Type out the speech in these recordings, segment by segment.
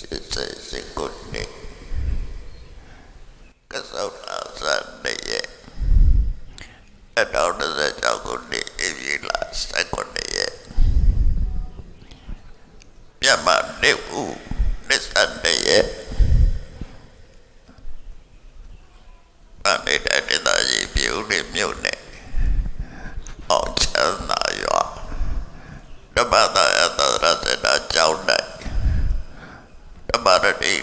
1989ကစောလာစတဲ့ရဲ့2016ခုနှစ်ဧပြီလ19ရက်မြန်မာနေဦး20ရက်နေတဲ့ဒေသကြီးပြည်ဦးလေးမြို့နယ်အောင်ချမ်းသာရွာဓမ္မသာယသရစေနာကျောင်း၌ဓမ္မရတိ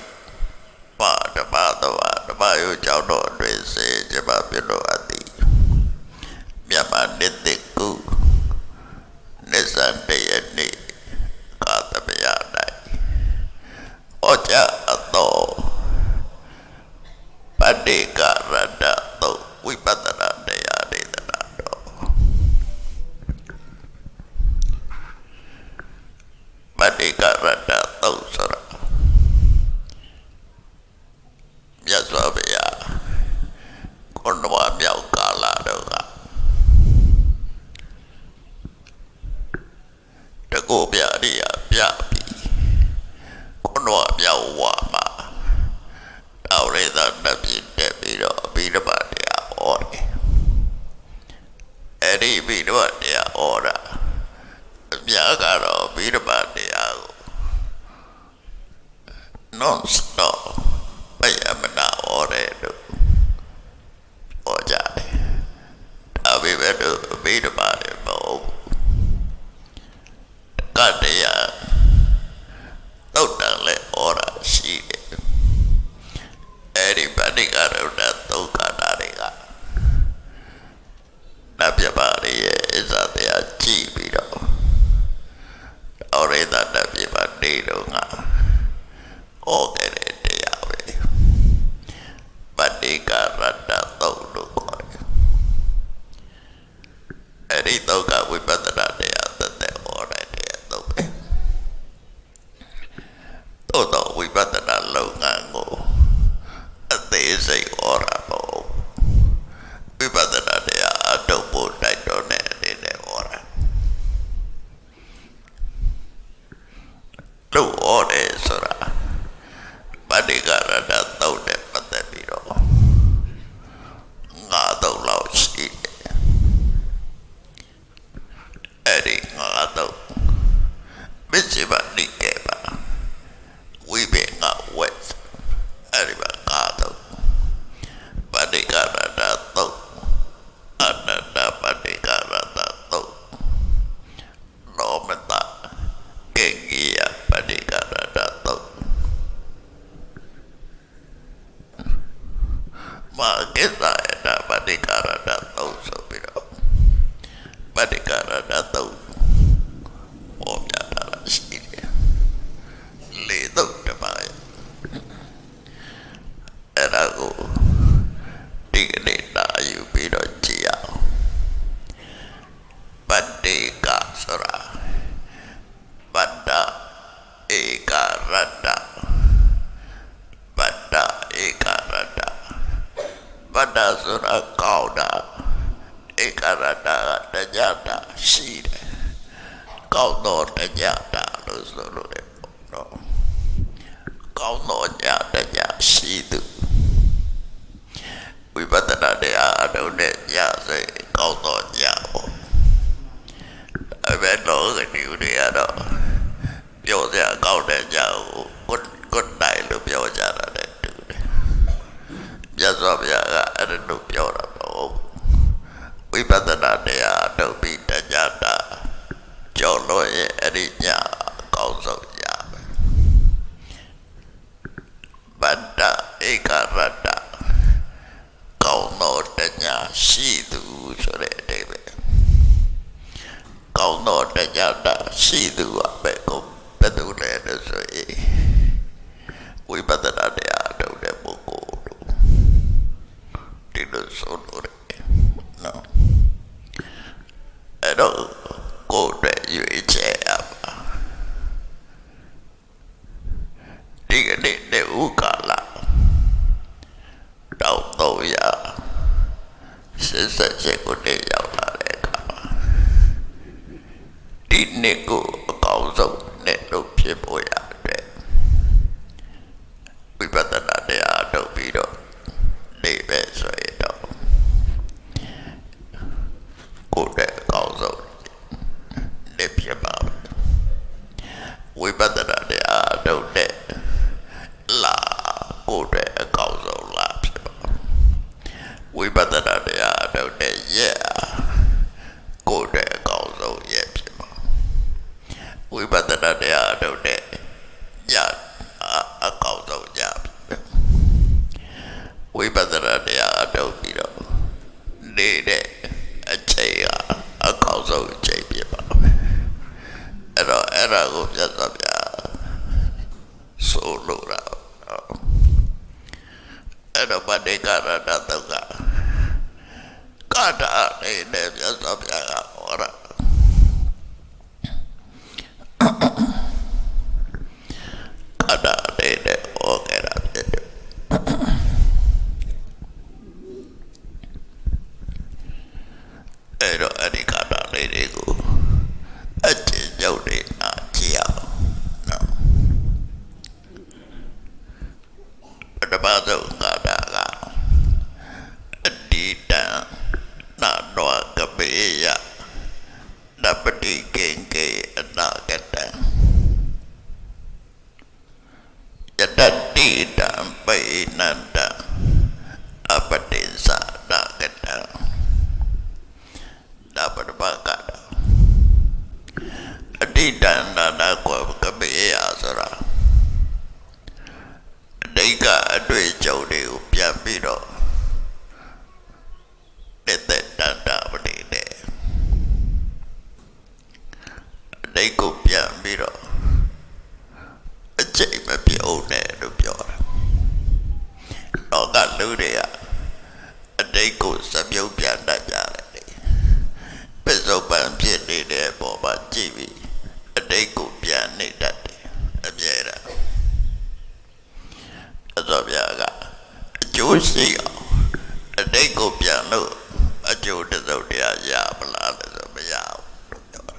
ဓမ္မယုကျောင်းတော်အတွင်းစေကျမပြုလို့အပ်သည်မြန်မာနှစ်သစ်ကူးနှစ်ဆန်းတစ်ရက်နေ့ကာသမယ၌ဟောကြားအပ်သောပဋိကရတ္တသုတ်ဝိပဿနာတရားဒေသနာတော်ပဋိကရတ္တသုတ်ဆိုတာမြတ်စွာဘုရားခုနဝမြောက်ကာလတော့ကတကုပြရိယပြပြီးခုနဝမြောက်ဝါမှာတော်ရည်သာတက်ပြီးတက်ပြီးတော့အဘိဓမ္မာတရားဟောတယ်အဲ့ဒီအဘိဓမ္မာတရားဟောတာအများကတော့အဘိဓမ္မာတရားကို non-stop ဘယမနာဟောတယ်လို့ဟောကြတယ်ဒါပေမဲ့အဘိဓမ္မာတွေမဟုတ်ကတရားသုတ်တန်လည်းဟောတာရှိတယ်အဲ့ဒီပဋိကရတ္တသုတ်ကတာတွေကနတ်ပြပါရဲ့အစ္ဆတရားကြည့်ပြီးတော့အော်ရဒနတ်ပြပါနေတော့ငါဟောခဲ့တဲ့တရားပဲပဋိကရတ္တသုတ်လို့ခေါ်တယ်အဲ့ဒီသုတ်ကဝိပဿနာတရားသက်ဟောတဲ့တရားသုတ်ပဲသို့တော့ဝိပဿနာလုပ်ငန်းကိုအသေးစိတ်ဟောတာပေါ့ဝိပဿနာတရားအတုပ်ဖို့တိုက်တော်တဲ့အနေနဲ့ဟောတာလို့ဟောတယ်ဆိုတာပဋိကရတ္တသုတ်နဲ့ပတ်သက်ပြီးတော့ငါးသုတ်လောက်ရှိတယ်အဲ့ဒီငါးသုတ်မစ္စည်းမနိကေပါဝိဘေငါဝက်အဲ့ဒီမှာငါးသုတ်ပဋိကရတ္တသုတ်အနတ္တပဋိကရတ္တသုတ်လောမတကေငိယပဋိကရတ္တသုတ်မာကိစ္စယတပဋိကရတ္တသုတ်ဆိုပြီးတော့ပဋိကရတ္တသုတ်ဟောပြတာရှိတယ်လေးသုတ်တပါးအဲ့ဒါကိုဒီကနေ့တာယူပြီးတော့ကြည့်အောင်ပဋိကဆိုတာပတ္တဧကရတ္တပတ္တဧကရတ္တပတ္တဆိုတာကောင်းတာဧကရတ္တကတရားတာရှိတယ်ကောင်းတော့တရားတာလို့ဆိုလို့ရတယ်နော်ကောင်းတော့တရားရှိသူဝိပဿနာတရားအထုံးနဲ့ညစေကောင်းတော့ညပေါ့အဲ့ဘယ်တော့ကနေဦးတွေကတော့ပြောစရာကောင်းတဲ့ညကိုကွတ်တိုင်းလို့ပြောကြတာတဲ့တူတယ်မြတ်စွာဘုရားကအဲ့ဒါလို့ပြောတာတော့ဝိပဿနာတရားအထုံးပြီးတရားတာကျော်လို့ရဲ့အဲ့ဒီညကောင်းဆုံးညပဲဗတ္တဧကရတ္တကောင်းသောတရားရှိသူဆိုတဲ့အဓိပ္ပာယ်ကောင်းသောတရားတာရှိသူကပဲကိုဘယ်သူလဲလို့ဆိုရင်ဝိပဿနာတရားအထုတ်တဲ့ပုဂ္ဂိုလ်တို့ဒီလိုဆိုလို့ရတယ်နော်အဲ့တော့ကိုယ်ရဲ့ရွေးချယ်အပါဒီကနေ့တဲ့ဥက္ကလာတော့တော့ရစစ်စစ်ချက်ကိုနေရောက်လာတဲ့အခါဒီနေ့ကိုအကောင်းဆုံးနဲ့လို့ဖြစ်ပေါ်ရတဲ့ နာတရားထုတ်တဲ့လာကိုယ်ရဲ့အကောင်းဆုံးလာဖြစ်ပါဝိပဿနာတရားထုတ်တဲ့ရဲ့ကိုယ်ရဲ့အကောင်းဆုံးရဲ့ဖြစ်ပါဝိပဿနာတရားထုတ်တဲ့ညအကောင်းဆုံးညဝိပဿနာတရားထုတ်ပြီးတော့နေတဲ့အချိန်ကအကောင်းဆုံးအချိန်ဖြစ်ပါအဲ့တော့အဲ့ဒါကိုပြတ်သွားပြဆိုလိုတာအဲ့တော့ဗတ္တိကရဏတုတ်ကကာတာလေးနဲ့ပြတ်သွားပြကဟောတာကာတာလေးနဲ့ဟောခဲ့တာဖြစ်တယ်အဲ့တော့အဲ့ဒီကာတာလေးတွေကိုအကျဉ်းချုပ်နေနာကြည့်အောင်နော်ပထမဆုံးကာတာကအတိတံနာနောကပေယနပတိကိဉ္ကေအနာဂတံယတတိတံပေနန္တံအပတိသနာဂတံဒါပထမကာတာအတိတံနာနာကပေယဆိုတာအတိတ်ကအတွေ့အကြုံတွေကိုပြန်ပြီးတော့တဲ့တန်တာပတိနဲ့အတိတ်ကိုပြန်ပြီးတော့အချိန်မပြုံးနဲ့လို့ပြောတာတော့ကလူတွေကအတိတ်ကိုစပြုံးပြန်တတ်ကြတယ်ပစ္စုပန်ဖြစ်နေတဲ့ပေါ်မှာကြည့်ပြီးအတိတ်ကိုပြန်နေတတ်တယ်အမြဲတမ်းအသောဗျာကအကျိုးရှိအောင်အတိတ်ကိုပြန်လို့အကျိုးတစုံတရားရမလားလို့ဆိုမရဘူးလို့ပြောတာ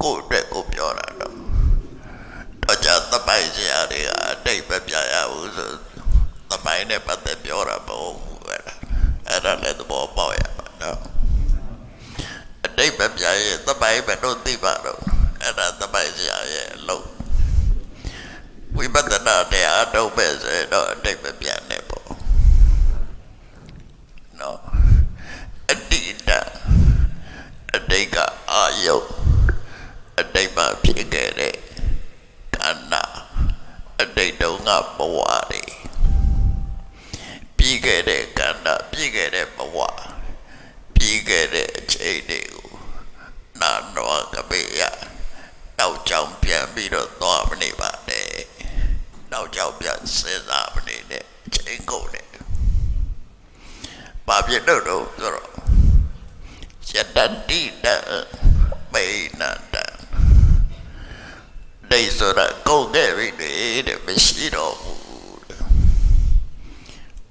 ကိုယ့်အတွက်ကိုပြောတာတော့ကြသမိုင်းစရာတွေကအတိတ်ပဲပြရဘူးဆိုသမိုင်းနဲ့ပတ်သက်ပြောတာမဟုတ်ဘူးအဲ့ဒါလည်းသဘောပေါက်ရပါတော့အတိတ်ပဲပြရင်သမိုင်းပဲတော့သိပါတော့အဲ့ဒါသမိုင်းစရာရဲ့အလုံးဝိပဿနာတရားတော့ပဲဆိုတော့အတိတ်ပဲပြန်နေပေါ့နော်အတိတအတိတ်ကအာယုအတိတ်မှာဖြစ်ခဲ့တဲ့ကဏ္ဍအတိတ်တုန်းကဘဝတွေပြီးခဲ့တဲ့ကဏ္ဍပြီးခဲ့တဲ့ဘဝပြီးခဲ့တဲ့အချိန်တွေကိုနာနောကပေယနောက်ကြောင်ပြန်ပြီးတော့သွားမနေပါနဲ့နောက်ကြောင်ပြန်စဉ်းစားမနေနဲ့ချိန်ကုန်တယ်ဘာဖြစ်လို့တော့ဆိုတော့ယတတိတံပေနန္တံဒိဆိုတာကုန်ခဲ့ပြီတဲ့မရှိတော့ဘူး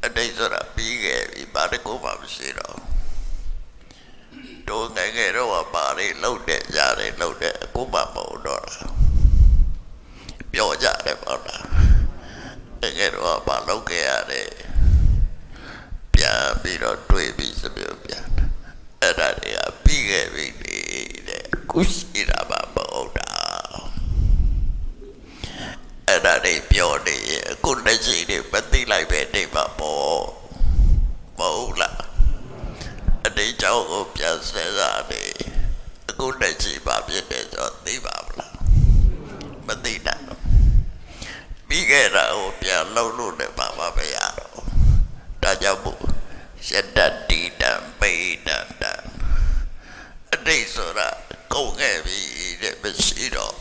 အဒိဆိုတာပြီးခဲ့ပြီဘာတကူမှမရှိတော့တို့ငယ်ငယ်တော့ဘာတွေလှုပ်တဲ့ကြတယ်လှုပ်တဲ့အခုမှမဟုတ်တော့ပြောကြတယ်ပေါ့လားငယ်ငယ်တော့ဘာလှုပ်ခဲ့ရတယ်ပြန်ပြီးတော့တွေးပြီးစပြုတ်ပြန်အဲ့ဒါတွေကပြီးခဲ့ပြီတဲ့ခုရှိတာမှမဟုတ်တာအဲ့ဒါတွေပြောနေရင်အခုလက်ရှိတွေမသိလိုက်ပဲနေမှာပေါ့မဟုတ်လားအတိတ်ကြောင့်ကိုပြန်ဆဲစားနေအခုလက်ရှိပါဖြစ်တယ်ဆိုသိပါမလားမသိတာပြီးခဲ့တာကိုပြန်လှုပ်လို့လည်းပါမရတော့ဒါကြောင့်မို့ယတတိတံပေနန္တံအတိတ်ဆိုတာကုန်ခဲ့ပြီတဲ့မရှိတော့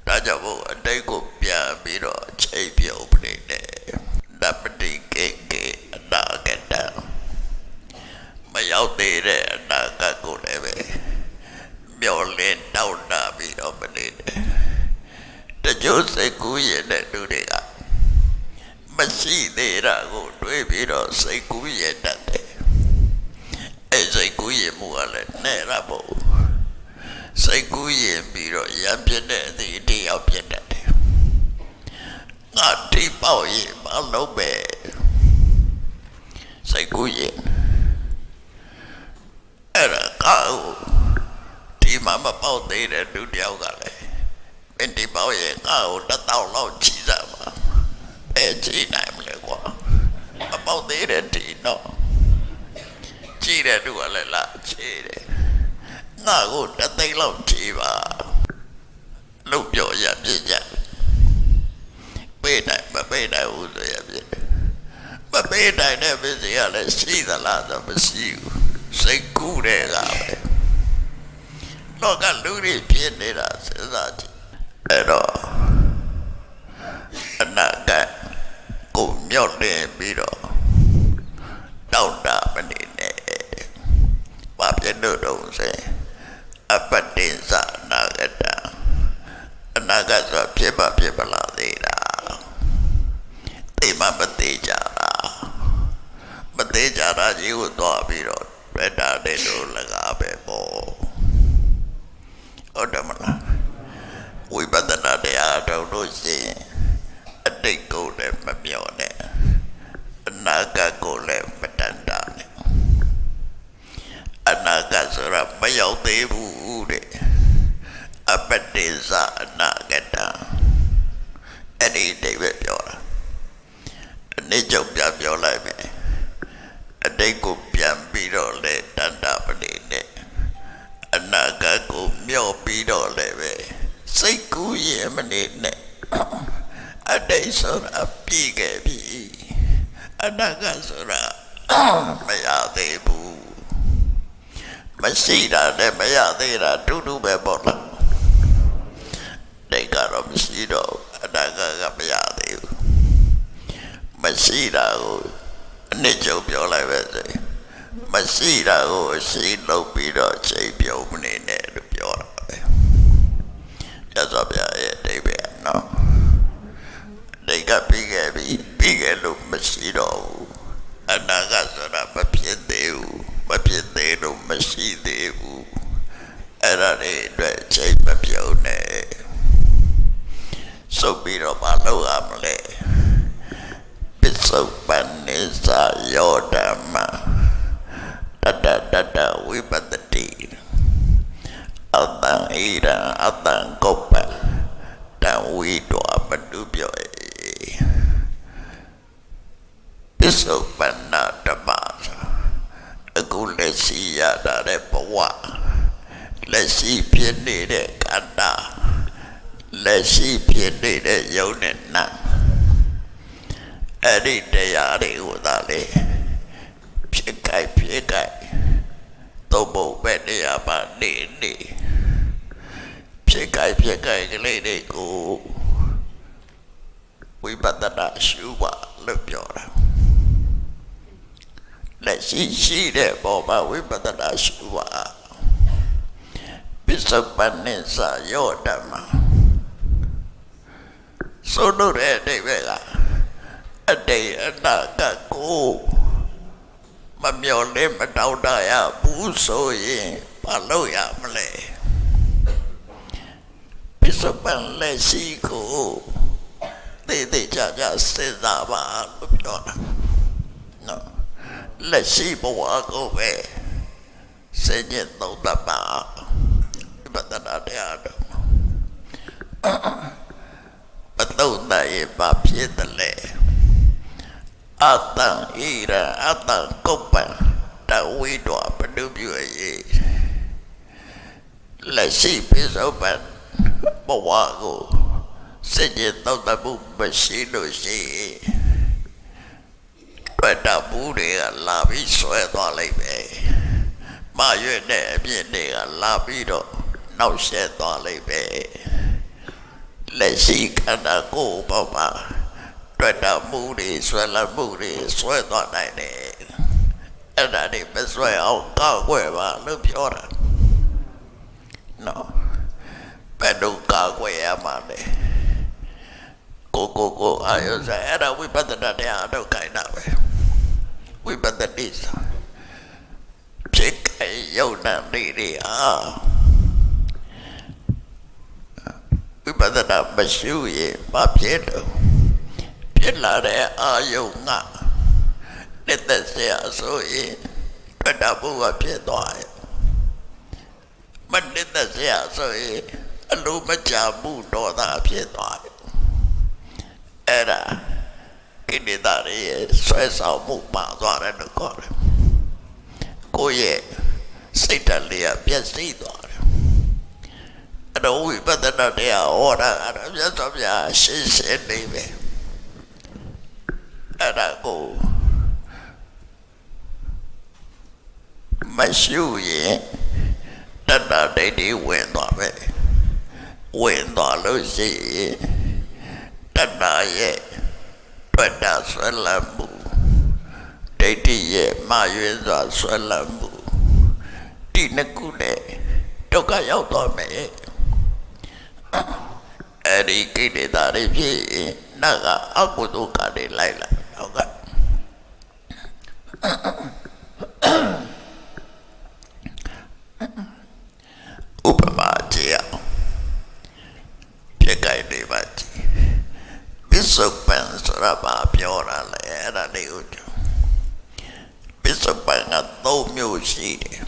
ဒါကြောင့်မို့အတိတ်ကိုပြန်ပြီးတော့ချိန်ပြုတ်နေတယ်နပတိကိဉ္ကေအနာဂတံမရောက်သေးတဲ့အနာဂတ်ကိုလည်းပဲမျောလင်းတောင်းတပြီးတော့မနေတယ်တချို့စိတ်ကူးရင်တဲ့လူတွေကမရှိသေးတာကိုတွေးပြီးတော့စိတ်ကူးရတတ်တယ်အဲ့စိတ်ကူးရမှုကလည်းနဲ့ရဖို့စိတ်ကူးရင်ပြီးတော့ရံပြတဲ့အသည့်တရားပြတတ်တယ်ငါတိပေါက်ရင်မလုပ်ပဲစိတ်ကူးရင်အဲ့ဒါကောဒီမှာမပေါက်သေးတဲ့လူတယောက်ကလည်း မင်းဒီပေါ့ရဲ့ငါ့ကိုတစ်တောက်လောက်ချီစားပါဘယ်ချီနိုင်မလဲကွာမပေါက်သေးတဲ့ဒီတော့ချီတဲ့သူကလည်းလာချီတယ်ငါ့ကိုတစ်သိန်းလောက်ချီပါလို့ပြောရပြည့်ကြပေးနိုင်မပေးနိုင်ဘူးဆိုရပြည့်မပေးနိုင်တဲ့ပစ္စည်းကလည်းရှိသလားဆိုမရှိဘူးစိတ်ကူးတဲ့ကပဲလောကလူတွေဖြစ်နေတာစဉ်းစားကြည့်အဲ့တော့အနာကကိုမြောက်နေပြီးတော့တောက်တာမနေနဲ့ဘာဖြစ်လို့တော့ဆိုအပတ္တိသနာဂတအနာဂတ်ဆိုဖြစ်ပါဖြစ်ပလားသေးတာသိမှမသေးကြတာမသေးကြတာကြီးကိုသွားပြီးတော့ရတာတဲ့လို့လကားပဲပေါ့ဟုတ်တယ်မလားဝိပဿနာတရားတော်လို့ရှိရင်အတိတ်ကိုလည်းမမျောနဲ့အနာဂတ်ကိုလည်းမတန်တာနဲ့အနာဂတ်ဆိုတာမရောက်သေးဘူးတဲ့အပတ္တိသအနာဂတအဲ့ဒီအိဗယ်ပြောတာအနည်းချုပ်ပြောလိုက်မယ်အတိတ်ကိုပြန်ပြီးတော့လေတန်တာမနေနဲ့အနာဂတ်ကိုမျောပြီးတော့လည်းပဲစိတ်ကူးရင်မနေနဲ့အတိတ်ဆိုတာပြီးခဲ့ပြီအနာဂတ်ဆိုတာမရသေးဘူးမရှိတာနဲ့မရသေးတာတူတူပဲပေါ့လားတိတ်ကတော့မရှိတော့အနာဂတ်ကမရသေးဘူးမရှိတာကိုအနည်းချုပ်ပြောလိုက်ပဲစေမရှိတာကိုရှိလုပ်ပြီးတော့ချိန်ပြုံးမနေနဲ့လို့ပြောတာပဲရသော်ဗျာရဲ့အိဗယ်နော်တိတ်ကပြီးခဲ့ပြီပြီးခဲ့လို့မရှိတော့ဘူးအနာဂတ်ဆိုတာမဖြစ်သေးဘူးမဖြစ်သေးလို့မရှိသေးဘူးအဲ့ဒါတွေအတွက်ချိန်မပြုံးနဲ့စုပ်ပြီးတော့မလုပ်ရမလဲပစ္စုပန်နေစာယောဓမ္မတတဝိပတ္တိအတံဣရံအတံကုပ္ပတံဝိတောပတုပြောပစ္စုပန်နာဓမ္မအခုလက်ရှိရတာတဲ့ဘဝလက်ရှိဖြစ်နေတဲ့ကတ္တလက်ရှိဖြစ်နေတဲ့ယုံနဲ့နာအဲ့ဒီတရားတွေကိုသာလေဖြစ်ကြိုက်သုံးဖို့ပဲနေရာမှာနေဖြစ်ကြိုက်ကလေးတွေကိုဝိပဿနာရှုပါလို့ပြောတာလက်ရှိတဲ့ပေါ်မှာဝိပဿနာရှုပါပစ္စုပန်နေစာယောဓမ္မဆိုလို့တဲ့အိဗယ်ကအတိတ်အနာဂတ်ကိုမမျော်လင့်မတောင်းတရဘူးဆိုရင်ဘာလို့ရမလဲပစ္စုပန်လက်ရှိကိုသေချာစဉ်းစားပါလို့ပြောတာနော်လက်ရှိဘဝကိုပဲစဉ်းကျင်သုံးသပ်ပါပတ္တနာတရားတော်မသုံးနိုင်ရင်ဘာဖြစ်တယ်လဲအတံဣရံအတံကုပ္ပံတဝိတောပတုပြု၏လက်ရှိပစ္စုပန်ဘဝကိုစဉ်းကျင်သုံးသပ်မှုမရှိလို့ရှိရင်တွေ့တာဘူးတွေကလာပြီးဆွဲသွားလိုက်ပဲမရွေ့တဲ့အပြစ်တွေကလာပြီးတော့နောက်ဆက်သွားလိုက်ပဲလက်ရှိခန္ဓာကိုယ်ပေါ်မှာတွေ့တာမှုတွေဆွဲလာမှုတွေဆွဲသွားနိုင်တယ်အဲ့ဒါတွေမဆွဲအောင်ကောက်ွယ်ပါလို့ပြောတာနော်ဘယ်တော့ကောက်ွယ်ရမှာလဲကိုအာရုံစိုက်အဲ့ဒါဝိပဿနာတရားတော့ခိုင်းတာပဲဝိပဿနာဖြစ်ခိုင်ယုံနာနေရဝိပဿနာမရှိရင်ဘာဖြစ်တော့ဖြစ်လာတဲ့အာယုံကလက်သက်เสียဆိုရင်တွေ့တာဘုရားဖြစ်သွားတယ်မလက်သက်เสียဆိုရင်အ လိုမကြမှုဒေါသဖြစ်သွားတယ်အဲ့ဒါကိလေသာတွေဆွဲဆောင်မှုပါသွားတယ်လို့ခေါ်တယ်ကိုယ့်ရဲ့စိတ်ဓာတ်လေးကပြည့်စည်သွားတယ်အဲ့တော့ဝိပဿနာတရားဟောတာကတော့မြတ်စွာဘုရားရှင်းရှင်းလေးပဲအဲ့ဒါကိုမရှိရင်တဏ္ဍာဒိဋ္ဌိဝင်သွားပဲဝင်သွားလို့ရှိရင်တဏ္ဍာရဲ့တွေ့တာဆွဲလမ်းမှုဒိဋ္ဌိရဲ့မာရွေးစွာဆွဲလမ်းမှုဒီနှစ်ခုနဲ့ဒုက္ခရောက်သွားမယ်အဲ့ဒီကိလေသာတွေဖြစ်ရင်နာကအကုသိုလ်ကတွေလိုက်လာဟုတ်ကဲ့ဥပမာကြည့်အောင်ပြကြိုင်နေပါကြည့်ပစ္စုပန်ဆိုတာဘာပြောတာလဲအဲ့ဒါလေးကိုပစ္စုပန်က၃မျိုးရှိတယ်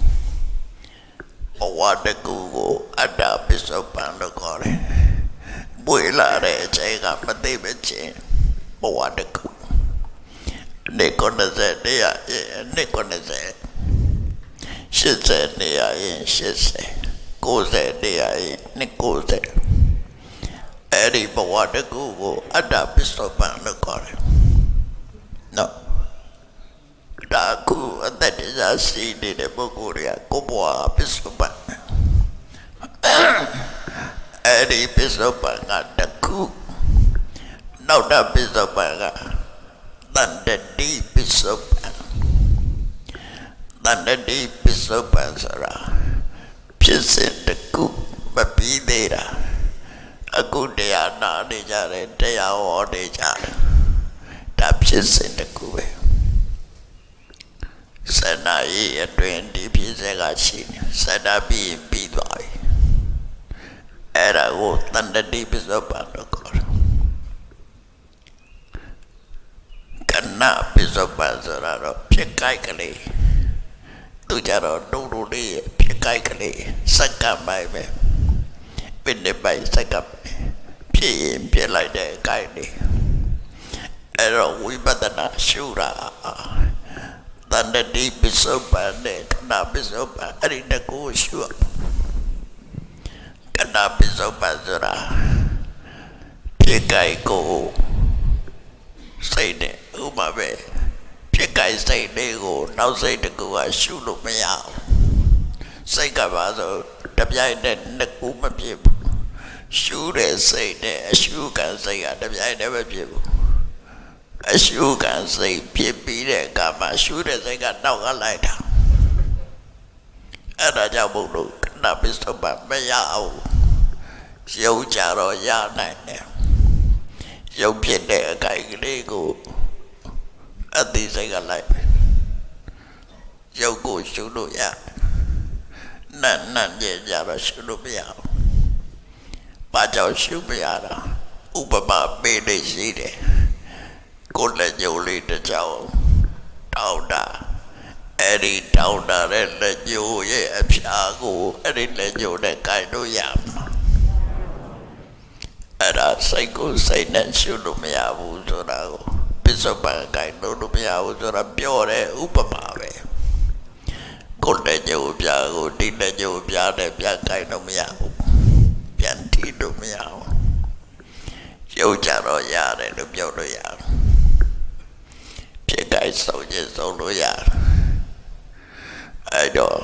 ဘဝတကူကိုအတ္တပစ္စုပန်လို့ခေါ်တယ်ပွေလာတဲ့အချိန်ကမသိမချင်းဘဝတကူနေ90တရားနေ90 80တရား80 90တရားနေ90အဲ့ဒီဘဝတကူကိုအတ္တပစ္စုပန်လို့ခေါ်တယ်နော်ဒါကူအတ္တတရားရှိနေတဲ့ပုဂ္ဂိုလ်တွေကကိုဘဝပစ္စုပန်အဲ့ဒီပစ္စုပန်ကတကူနောက်တဲ့ပစ္စုပန်ကတန်တတိပစ္စုပန်တန်တတိပစ္စုပန်ဆိုတာဖြစ်စဉ်တကူမပြီးသေးတာအခုတရားနာနေကြတယ်တရားဟောနေကြတယ်ဒါဖြစ်စဉ်တကူပဲစနာရေးအတွင်းဒီဖြစ်စဉ်ကရှိနေစနာပြီးသွားပြီအဲ့ဒါကိုတန်တတိပစ္စုပန်လို့ခေါ်တယ်ကဏပစ္စုပန်ဆိုတာတော့ဖြစ်ကြိုက်ကလေးသူကြတော့ဒုဒုလေးဖြစ်ကြိုက်ကလေးစက္ကန့်ပိုင်းပဲပြည့်နေပိုင်းစက္ကန့်ဖြစ်ရင်ပြည့်လိုက်တဲ့ကြိုက်လေးအဲ့တော့ဝိပဿနာရှုတာတန်တတိပစ္စုပန်နဲ့ကဏပစ္စုပန်အဲ့ဒီတကူရှုကဏပစ္စုပန်ဆိုတာဖြစ်ကြိုက်ကိုစိတ်နဲ့ဥပမာပဲဖြစ်ကြိုက်စိတ်လေးကိုနောက်စိတ်တကူကရှုလို့မရဘူးစိတ်ကပါဆိုတပြိုင်တည်းနှစ်ခုမဖြစ်ဘူးရှုတဲ့စိတ်နဲ့အရှုခံစိတ်ကတပြိုင်တည်းမဖြစ်ဘူးအရှုခံစိတ်ဖြစ်ပြီးတဲ့အခါမှာရှုတဲ့စိတ်ကနောက်ကလိုက်တာအဲ့ဒါကြောင့်ဘုလို့ကဏပစ္စုပန်မရဘူးရုပ်ကြတော့ရနိုင်တယ်ရုပ်ဖြစ်တဲ့အကိုက်ကလေးကိုအတိစိတ်ကလိုက်ရုပ်ကိုရှုလို့ရနတ်ကြကြတော့ရှုလို့မရဘူးဘာကြောင့်ရှုမရတာဥပမာပေးနေရှိတယ်ကိုယ်လက်ညှိုးလေးတစ်ကြောင်တောင်းတာအဲ့ဒီတောင်းတာတဲ့လက်ညှိုးရဲ့အဖျားကိုအဲ့ဒီလက်ညှိုးနဲ့ကိုင်လို့ရမှာအဲ့ဒါစိတ်ကိုစိတ်နဲ့ရှုလို့မရဘူးဆိုတာကိုပစ္စုပန်ကိုင်လို့မရဘူးဆိုတာပြောတဲ့ဥပမာပဲကိုယ်လက်ညှိုးပြားကိုဒီလက်ညှိုးပြားနဲ့ပြန်ကိုင်လို့မရဘူးပြန်တီးလို့မရဘူးရုပ်ကြတော့ရတယ်လို့ပြောလို့ရတယ်ဖြစ်ကြိုက်ဆုံးခြင်းဆုံးလို့ရတယ်အဲ့တော့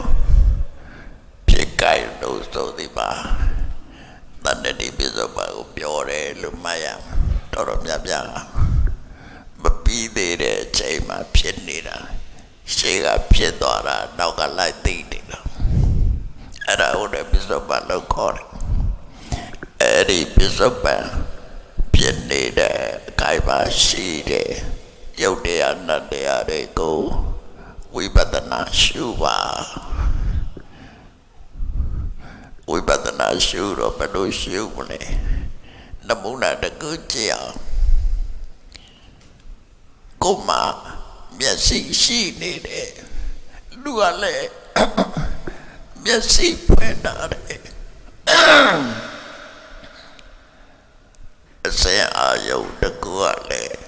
ဖြစ်ကြိုက်လို့ဆိုဒီမှာတန်တတိပစ္စုပန်ကိုပြောတယ်လို့မှတ်ရမယ်တော်များများမပြီးသေးတဲ့အချိန်မှာဖြစ်နေတာရှေ့ကဖြစ်သွားတာနောက်ကလိုက်သိနေတာအဲ့ဒါဟုတ်တယ်ပစ္စုပန်လို့ခေါ်တယ်အဲ့ဒီပစ္စုပန်ဖြစ်နေတဲ့အခိုက်ပါရှိတယ်ရုပ်တရားနတ်တရားတွေကိုဝိပဿနာရှုပါဝိပဿနာရှုတော့ဘယ်လိုရှုမလဲနမူနာတကူကြည့်အောင်ကိုမမျက်စိရှိနေတယ်လူကလည်းမျက်စိဖွင့်တာတယ် အစင်အာယုတကူကလည်း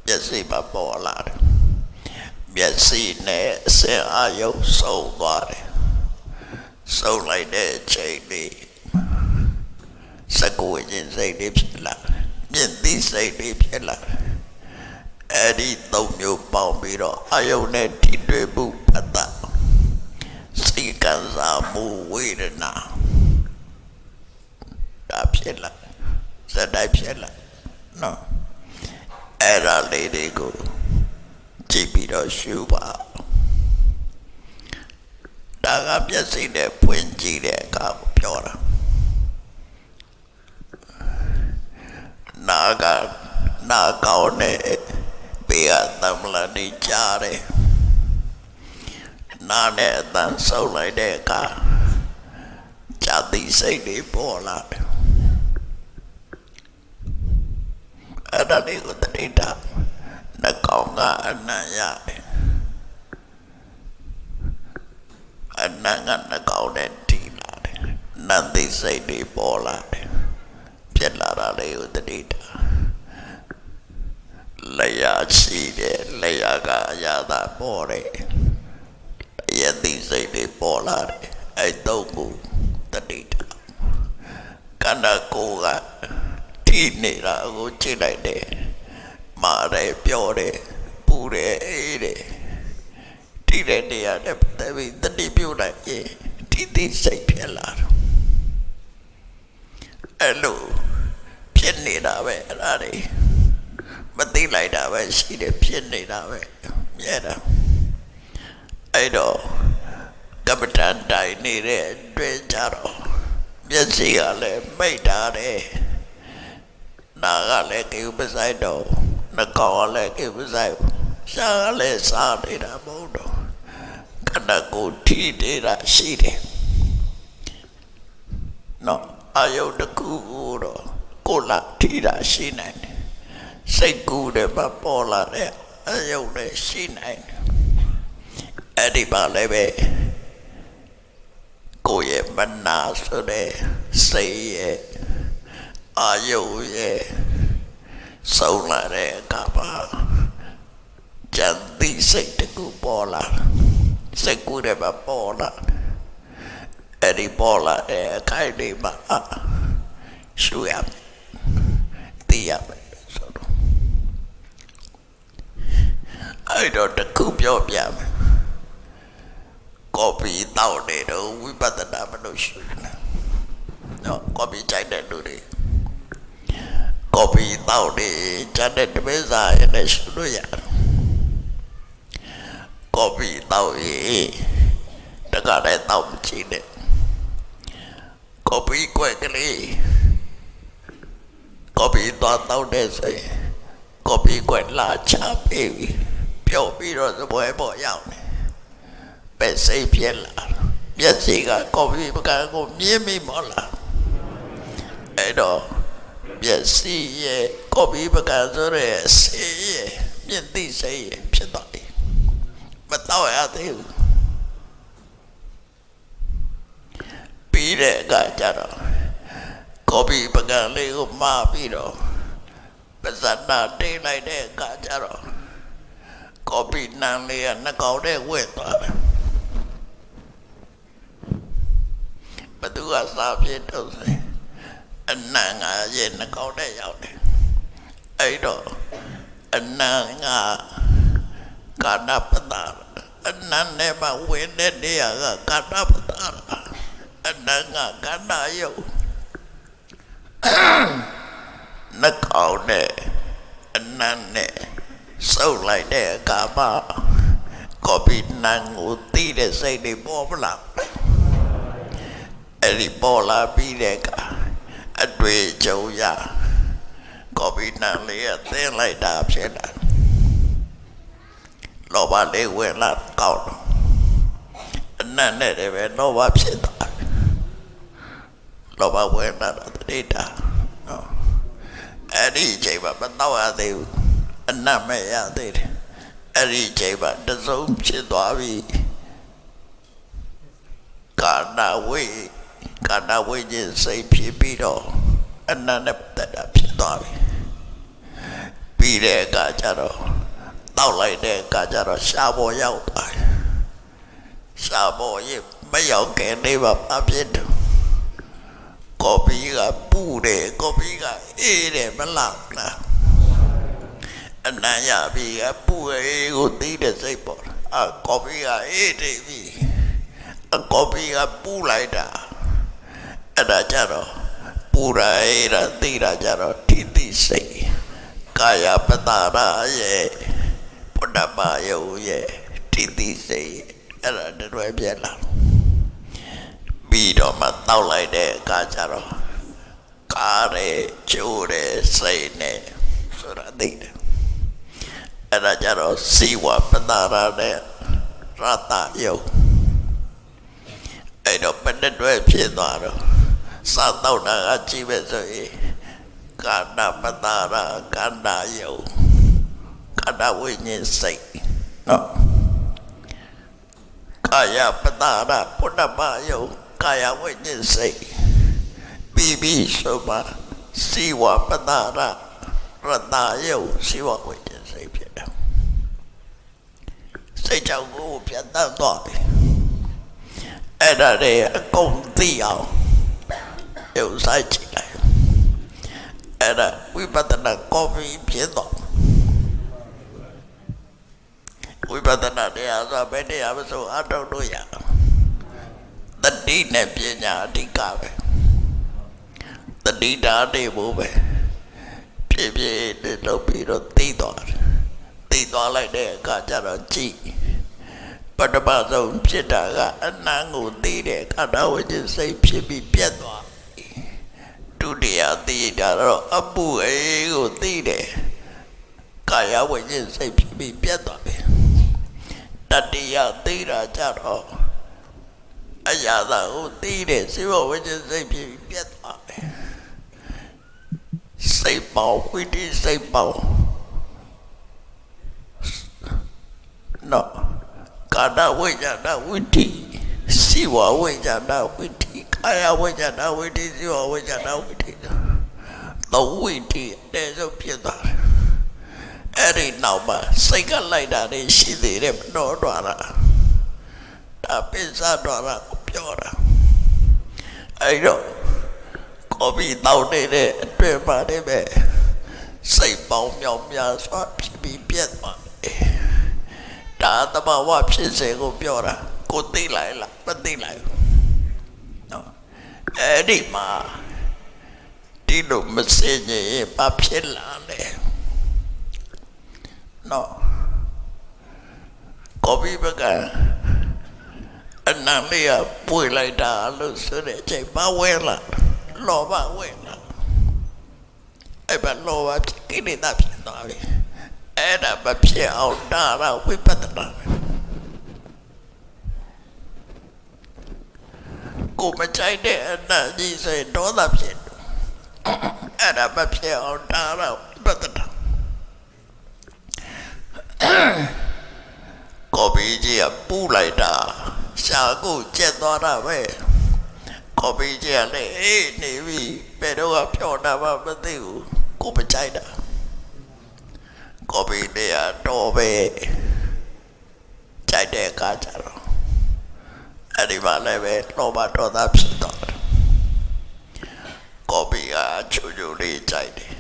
မျက်စိမှာပေါ်လာတယ်မျက်စိနဲ့အစင်အာယုစုံသွားတယ်စုံလိုက်တဲ့အချိန်လေးစကူဝိညာဉ်စိတ်လေးဖြစ်လာမြင့်သည့်စိတ်လေးဖြစ်လာအဲ့ဒီသုံးမျိုးပေါင်းပြီးတော့အာယုနဲ့ထိတွေ့မှုပတ်သက်စိတ်ကစားမှုဝေဒနာဒါဖြစ်လာစတိုက်ဖြစ်လာနော်အဲ့ဒါလေးတွေကိုကြည့်ပြီးတော့ရှုပါဒါကမျက်စိနဲ့ဖွင့်ကြည့်တဲ့အခါကိုပြောတာနာကောင်းတဲ့ဘေးကသမလနေကြတယ်နာနဲ့အတန်းဆုပ်လိုက်တဲ့အခါဇာတိစိတ်တွေပေါ်လာတယ်အဲ့ဒါလေးကိုတတိတာနှကောင်းကအနံ့ရတယ်အနံ့ကနှကောင်းနဲ့တီးလာတယ်နတ်သိစိတ်တွေပေါ်လာတယ်ဖြစ်လာတာလေးကိုတတိတာလျာရှိတယ်လျာကအရာသာပေါ်တယ်ယသိစိတ်တွေပေါ်လာတယ်အဲ့တော့ကိုတတိတာကန္နာကိုကထိနေတာကိုကြည့်လိုက်တယ်မာတယ်ပြောတယ်ပူတယ်အေးတယ်ထိတဲ့နေရာနဲ့တပည့်တတိပြုတ်လိုက်ရင်ထိသိစိတ်ဖြစ်လာတယ်အဲ့လိုဖြစ်နေတာပဲအဲ့ဒါတွေမသိလိုက်တာပဲရှိတယ်ဖြစ်နေတာပဲမြဲတာအဲ့တော့ကပ္ပတန်တိုင်နေတဲ့တွေ့ကြတော့မျက်စိကလည်းမိတ်တာတယ်နာကလည်းကိပဆိုင်တော့နှကောင်းကလည်းကိပဆိုင်ရှားကလည်းစားနေတာမဟုတ်တော့ခန္ဓာကိုယ်ထိနေတာရှိတယ်နော်အာယုတကူတော့ကိုယ်လာထိတာရှိနိုင်တယ်စိတ်ကူးတယ်မပေါ်လာတဲ့အယုတ်လည်းရှိနိုင်တယ်အဲ့ဒီပါလည်းပဲကိုယ့်ရဲ့မနာဆိုတဲ့စိတ်ရဲ့အာယုတ်ရဲ့စုံလာတဲ့အခါမှာဇာတိစိတ်တကူပေါ်လာစိတ်ကူးတယ်မပေါ်လာအဲ့ဒီပေါ်လာတဲ့အခိုက်လေးမှာရှုရမယ်သိရမယ်ဆိုတော့အဲ့တော့တခုပြောပြမယ်ကော်ပီတောက်နေတော့ဝိပဿနာမလို့ရှုနေနော်ကော်ပီကြိုက်တဲ့လူတွေကော်ပီတောက်နေကြတဲ့တပည့်စာရတဲ့ရှုလို့ရတယ်ကော်ပီတောက်ရေးတကလည်းတောက်မကြည့်နဲ့ကော်ပီကွက်ကလေးကော်ပီတော့တောက်တဲ့ဆိုရင်ကော်ပီကွက်လာချပေးပြီးပြုတ်ပြီးတော့သပွဲပေါ်ရောက်နေပဲစိတ်ပြက်လာမျက်စိကကော်ပီပကံကိုမြင်မိမောလားအဲ့တော့မျက်စိရဲ့ကော်ပီပကံဆိုတဲ့စိတ်ရဲ့မြင့်သိစိတ်ရဲ့ဖြစ်သွားတယ်မတော့ရသေးဘူးပြီးတဲ့အခါကျတော့ကော်ပီပကံလေးကိုမှားပြီးတော့ပဇာနာတိတ်လိုက်တဲ့အခါကျတော့ကော်ပီနံလေးကနှကောင်းတဲ့ဝက်သွားတယ်ဘသူကစားပြတော့အနံကရဲ့နှကောင်းတဲ့ရောက်တယ်အဲ့တော့အနံကကာဏပတာအနံနဲ့မှဝင်တဲ့နေရာကကာဏပတာအနံကကာဏယုတ်နှကောင်းတဲ့အနံနဲ့စုပ်လိုက်တဲ့အခါမှာကော်ပီနံကိုတီးတဲ့စိတ်တွေပေါ်လာအဲ့ဒီပေါ်လာပြီးတဲ့အခါအတွေ့အကြုံရကော်ပီနံလေးကသင်းလိုက်တာဖြစ်တာလောဘလေးဝင်လာကောက်တော့အနံနဲ့တည်းပဲလောဘဖြစ်သွားလောဘဝင်လာတော့တိတာနော်အဲ့ဒီအချိန်မှာမတော့ရသေးဘူးအနတ်မဲ့ရသေးတယ်အဲ့ဒီအချိန်မှာတစုံဖြစ်သွားပြီကာဏဝိညာဉ်စိတ်ဖြစ်ပြီးတော့အနတ်နဲ့ပတ်သက်တာဖြစ်သွား ပြီးတဲ့အခါကျတော့တောက်လိုက်တဲ့အခါကျတော့ရှားပေါ်ရောက်သွားတယ်ရှားပေါ်ရင်မရောက်ခင်လေးပါအပြစ်တော့ကော်ပီကပူတယ်ကော်ပီကအေးတယ်မလားလားအနံ့ရပြီကပူအေးကိုသိတဲ့စိတ်ပေါ်ကော်ပီကအေးတယ်ပြီကော်ပီကပူလိုက်တာအဲ့ဒါကြတော့ပူရအေးတာသိတာကြတော့ထိသိစိတ်ကာယပတ္တရာရဲ့ဘုဒ္ဓဘာယုရဲ့ထိသိစိတ်အဲ့ဒါတွဲပြလာပြီးတော့မှတောက်လိုက်တဲ့အခါကျတော့ကားရဲကျိုးရဲစိတ်နဲ့ဆိုတာသိတယ်အဲ့ဒါကြတော့စီဝပတ္တရာနဲ့ရတယုအဲ့တော့ဘယ်နဲ့တွဲဖြစ်သွားတော့စာတော့တာကကြည့်ပဲဆိုရင်ကာဏပတ္တရာကာဏယုကာဏဝိညာဉ်စိတ်နော်ကာယပတ္တရာဘုဒ္ဓဘာယုကာယဝိညာဉ်စိတ်ပြီးဆိုမှစီဝပတ္တရာရတယုစီဝဝိညာဉ်စိတ်ဖြစ်တယ်စိတ်ကြောင့်ကိုပြတ်တတ်သွားပြီအဲ့ဒါတွေအကုန်သိအောင်ရုပ်ဆိုင်ကြည့်လိုက်အဲ့ဒါဝိပဿနာကောပီဖြစ်တော့ဝိပဿနာတရားဆိုဘယ်တရားမဆိုအထောက်လို့ရတတိနဲ့ပညာအဓိကပဲတတိဓာတ်တွေဘို့ပဲပြည့်ပြည့်နဲ့လုပ်ပြီးတော့သိသွားတယ်သိသွားလိုက်တဲ့အခါကျတော့ကြည့်ပထမဆုံးဖြစ်တာကအနံ့ကိုသိတဲ့ခန္ဓာဝိညာဉ်စိတ်ဖြစ်ပြီးပြတ်သွားဒုတိယသိတာတော့အပူအေးကိုသိတယ်ကာယဝိညာဉ်စိတ်ဖြစ်ပြီးပြတ်သွားပြီတတိယသိတာကြတော့အရာသာကိုသိတယ်စိဝဝိညာဉ်စိတ်ဖြစ်ပြီးပြတ်သွားပြီစိတ်ပေါဝိတိစိတ်ပေါနော်ကာဏဝိညာဏဝိတိစိဝဝိညာဏဝိတိကာယဝိညာဏဝိတိစိဝဝိညာဏဝိတိသောဝိတိတဲ့ဆိုဖြစ်သွားတယ်အဲ့ဒီနောက်မှာစိတ်ကလိုက်တာတွေရှိသေးတယ်မတော်တော့တာဒါပိစ္ဆတော်တာကိုပြောတာအဲ့တော့ကောပီတောက်နေတဲ့အတွက်ပါနေပဲစိတ်ပေါင်းမြောင်များစွာဖြစ်ပြီးပြတ်သွားတယ်ဒါတမဝဖြစ်စေကိုပြောတာကိုသိလိုက်လားမသိလိုက်ဘူးနော်အဲ့ဒီမှာဒီလိုမစင်ရင်ဘာဖြစ်လာလဲနော်ကောပီဘကအနံ့လေးကပွေလိုက်တာလို့ဆိုတဲ့အချိန်မဝဲလာလောဘဝဲလာအဲ့ဘာလောဘကိလေသာဖြစ်သွားပြီအဲ့ဒါမဖြစ်အောင်ဒါတော့ဝိပဿနာကိုမကြိုက်တဲ့အနံ့ကြီးဆိုရင်ဒေါသဖြစ်အဲ့ဒါမဖြစ်အောင်ဒါတော့ဝိပဿနာကောပီကြီးကပူလိုက်တာရှာကိုကျက်သွားတာပဲကောပီကြီးကလည်းအေးနေပြီဘယ်တော့ကဖြောတာမှမသိဘူးကိုမကြိုက်တာကောပီလေးကတော့ပဲကြိုက်တဲ့အခါကျတော့အဲ့ဒီမှာလည်းပဲလောဘဒေါသဖြစ်တော့ကောပီကချူချူလေးကြိုက်တယ်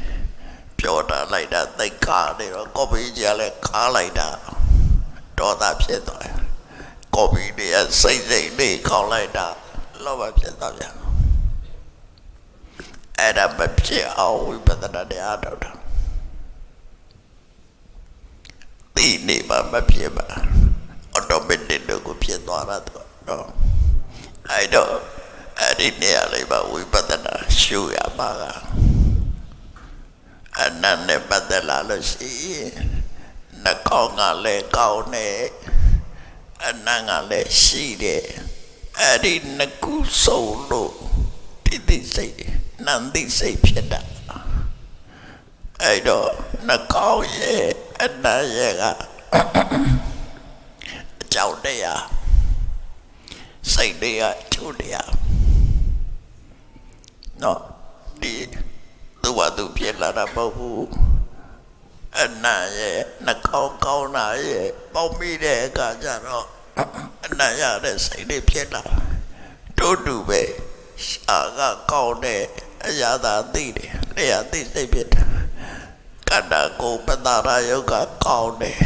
ပြောတာလိုက်တာသိက္ခာနေတော့ကောပီကြီးကလည်းခါလိုက်တာဒေါသဖြစ်သွားတယ်ကောပီလေးကစိတ်လေးခေါင်းလိုက်တာလောဘဖြစ်သွားပြန်အဲ့ဒါမဖြစ်အောင်ဝိပဿနာတရားတော်တာဒီနေမှာမဖြစ်ပါautomatic ကိုဖြစ်သွားတာတော့အဲ့တော့အဲ့ဒီနေရာလေးပါဝိပဿနာရှုရပါကအနန္တပတ်သက်လာလို့ရှိရင်နှကောင်းကလည်းကောင်းတယ်အနန္တကလည်းရှိတယ်အဲ့ဒီနှစ်ခုစုံလို့တိတိစိတ်နန္တိစိတ်ဖြစ်တာအဲ့တော့နှကောင်းရဲ့အနန္တရဲ့ကအကြောင်းတရားစိတ်တွေကကျိုးတရားနော်ဒီသူ့ဘာသူဖြစ်လာတာမဟုတ်ဘူး အနံ့ရဲ့နှာခေါင်းကောင်းတာရဲ့ပေါက်မိတဲ့အခါကျတော့အနံ့ရတဲ့စိတ်တွေဖြစ်လာတို့တူပဲရှာကကောင်းတဲ့အရာသာသိတယ်တရားသိစိတ်ဖြစ်တာကတ္တကိုပတ္တရာယုတ်ကကောင်းတယ်